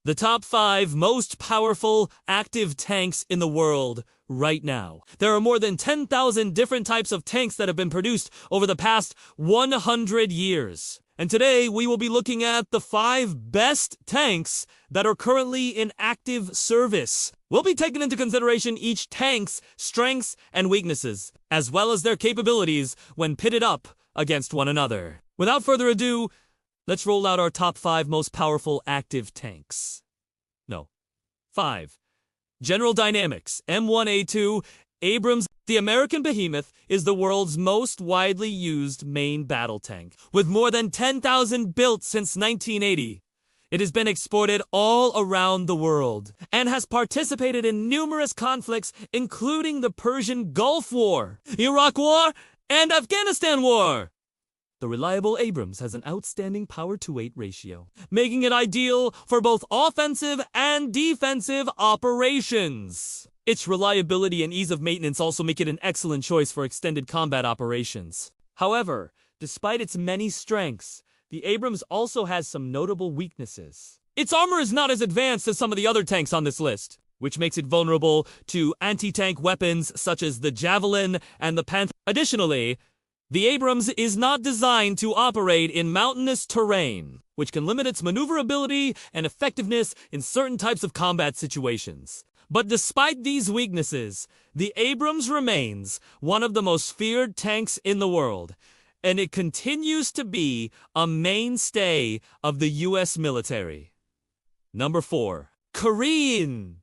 The top 5 most powerful active tanks in the world right now. There are more than 10,000 different types of tanks that have been produced over the past 100 years. And today we will be looking at the 5 best tanks that are currently in active service. We'll be taking into consideration each tank's strengths and weaknesses, as well as their capabilities when pitted up against one another. Without further ado, let's roll out our top 5 most powerful active tanks. 5. General Dynamics M1A2 Abrams. The American behemoth is the world's most widely used main battle tank. With more than 10,000 built since 1980, it has been exported all around the world and has participated in numerous conflicts, including the Persian Gulf War, Iraq War, and Afghanistan War. The reliable Abrams has an outstanding power-to-weight ratio, making it ideal for both offensive and defensive operations. Its reliability and ease of maintenance also make it an excellent choice for extended combat operations. However, despite its many strengths, the Abrams also has some notable weaknesses. Its armor is not as advanced as some of the other tanks on this list, which makes it vulnerable to anti-tank weapons such as the Javelin and the Panther. Additionally, the Abrams is not designed to operate in mountainous terrain, which can limit its maneuverability and effectiveness in certain types of combat situations. But despite these weaknesses, the Abrams remains one of the most feared tanks in the world, and it continues to be a mainstay of the U.S. military. 4. Korean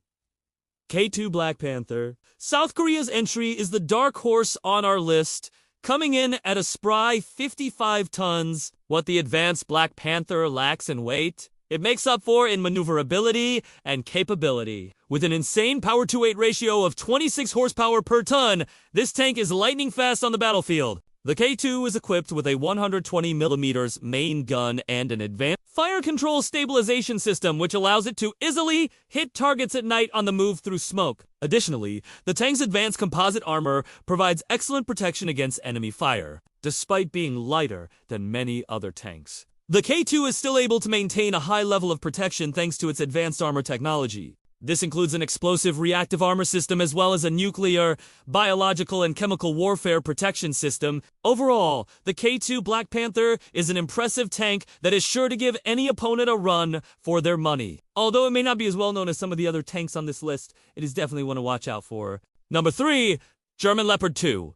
K2 Black Panther. South Korea's entry is the dark horse on our list, coming in at a spry 55 tons. What the advanced Black Panther lacks in weight, it makes up for in maneuverability and capability. With an insane power-to-weight ratio of 26 horsepower per ton, this tank is lightning fast on the battlefield. The K2 is equipped with a 120mm main gun and an advanced fire control stabilization system, which allows it to easily hit targets at night on the move through smoke. Additionally, the tank's advanced composite armor provides excellent protection against enemy fire, despite being lighter than many other tanks. The K2 is still able to maintain a high level of protection thanks to its advanced armor technology. This includes an explosive reactive armor system as well as a nuclear, biological, and chemical warfare protection system. Overall, the K2 Black Panther is an impressive tank that is sure to give any opponent a run for their money. Although it may not be as well known as some of the other tanks on this list, it is definitely one to watch out for. 3. German Leopard 2.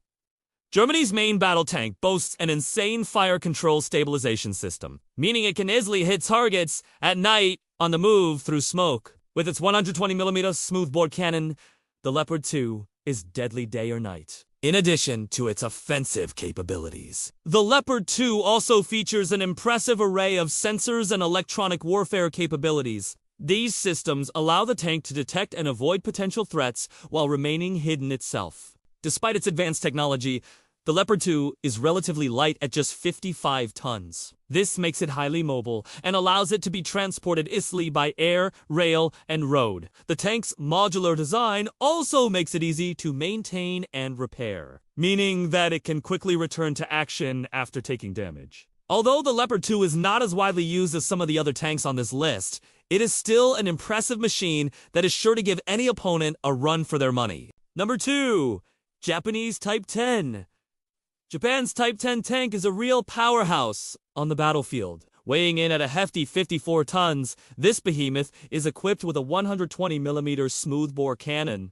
Germany's main battle tank boasts an insane fire control stabilization system, meaning it can easily hit targets at night on the move through smoke. With its 120mm smoothbore cannon, the Leopard 2 is deadly day or night. In addition to its offensive capabilities, the Leopard 2 also features an impressive array of sensors and electronic warfare capabilities. These systems allow the tank to detect and avoid potential threats while remaining hidden itself. Despite its advanced technology, the Leopard 2 is relatively light at just 55 tons. This makes it highly mobile and allows it to be transported easily by air, rail, and road. The tank's modular design also makes it easy to maintain and repair, meaning that it can quickly return to action after taking damage. Although the Leopard 2 is not as widely used as some of the other tanks on this list, it is still an impressive machine that is sure to give any opponent a run for their money. 2. Japanese Type 10. Japan's Type 10 tank is a real powerhouse on the battlefield. Weighing in at a hefty 54 tons, this behemoth is equipped with a 120mm smoothbore cannon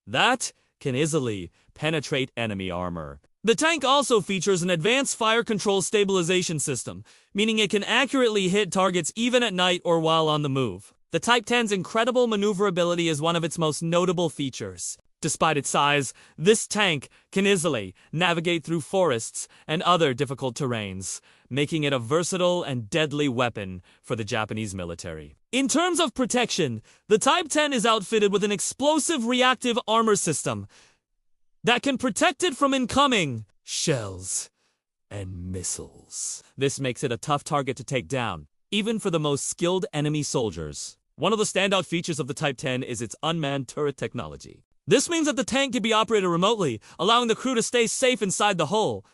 that can easily penetrate enemy armor. The tank also features an advanced fire control stabilization system, meaning it can accurately hit targets even at night or while on the move. The Type 10's incredible maneuverability is one of its most notable features. Despite its size, this tank can easily navigate through forests and other difficult terrains, making it a versatile and deadly weapon for the Japanese military. In terms of protection, the Type 10 is outfitted with an explosive reactive armor system that can protect it from incoming shells and missiles. This makes it a tough target to take down, even for the most skilled enemy soldiers. One of the standout features of the Type 10 is its unmanned turret technology. This means that the tank can be operated remotely, allowing the crew to stay safe inside the hull.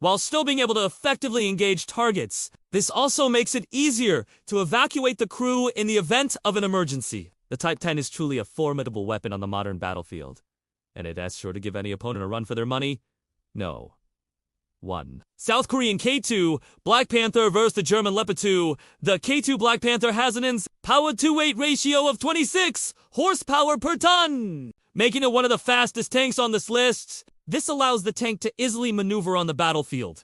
while still being able to effectively engage targets. This also makes it easier to evacuate the crew in the event of an emergency. The Type 10 is truly a formidable weapon on the modern battlefield, and it is sure to give any opponent a run for their money. No. 1. South Korean K2 Black Panther versus the German Leopard 2. The K2 Black Panther has an power-to-weight ratio of 26 horsepower per ton, making it one of the fastest tanks on this list. This allows the tank to easily maneuver on the battlefield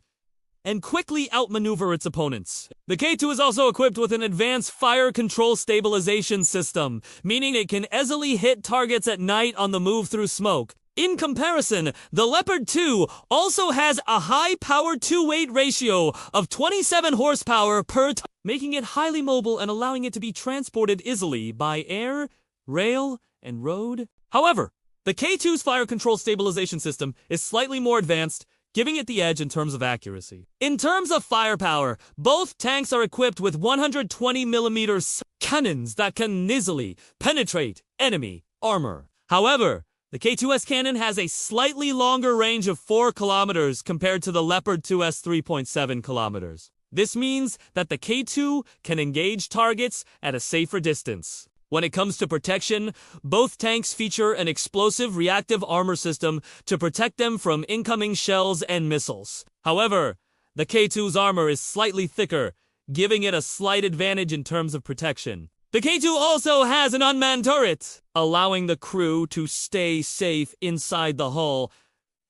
and quickly outmaneuver its opponents. The K2 is also equipped with an advanced fire control stabilization system, meaning it can easily hit targets at night on the move through smoke. In comparison, the Leopard 2 also has a high power-to-weight ratio of 27 horsepower per ton, making it highly mobile and allowing it to be transported easily by air, rail, and road. However, the K2's fire control stabilization system is slightly more advanced, giving it the edge in terms of accuracy. In terms of firepower, both tanks are equipped with 120mm cannons that can easily penetrate enemy armor. However, the K2S cannon has a slightly longer range of 4 kilometers compared to the Leopard 2's 3.7 kilometers. This means that the K2 can engage targets at a safer distance. When it comes to protection, both tanks feature an explosive reactive armor system to protect them from incoming shells and missiles. However, the K2's armor is slightly thicker, giving it a slight advantage in terms of protection. The K2 also has an unmanned turret, allowing the crew to stay safe inside the hull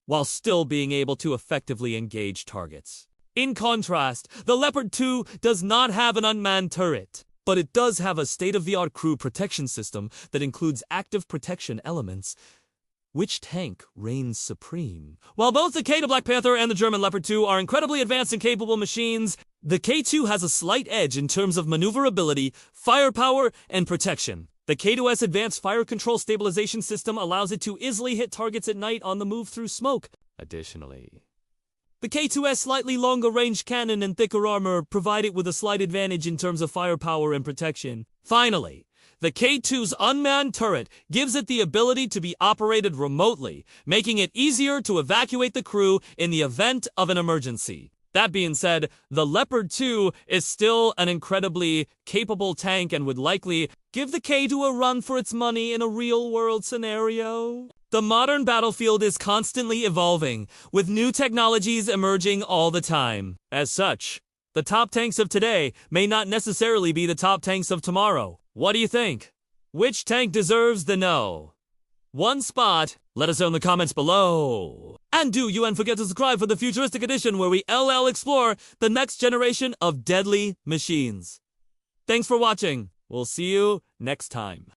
while still being able to effectively engage targets. In contrast, the Leopard 2 does not have an unmanned turret, but it does have a state-of-the-art crew protection system that includes active protection elements. Which tank reigns supreme? While both the K2 Black Panther and the German Leopard 2 are incredibly advanced and capable machines, the K2 has a slight edge in terms of maneuverability, firepower, and protection. The K2's advanced fire control stabilization system allows it to easily hit targets at night on the move through smoke. Additionally, the K2's slightly longer range cannon and thicker armor provide it with a slight advantage in terms of firepower and protection. Finally, the K2's unmanned turret gives it the ability to be operated remotely, making it easier to evacuate the crew in the event of an emergency. That being said, the Leopard 2 is still an incredibly capable tank and would likely give the K2 a run for its money in a real-world scenario. The modern battlefield is constantly evolving, with new technologies emerging all the time. As such, the top tanks of today may not necessarily be the top tanks of tomorrow. What do you think? Which tank deserves the no? One spot? Let us know in the comments below. And do you forget to subscribe for the futuristic edition where we explore the next generation of deadly machines. Thanks for watching. We'll see you next time.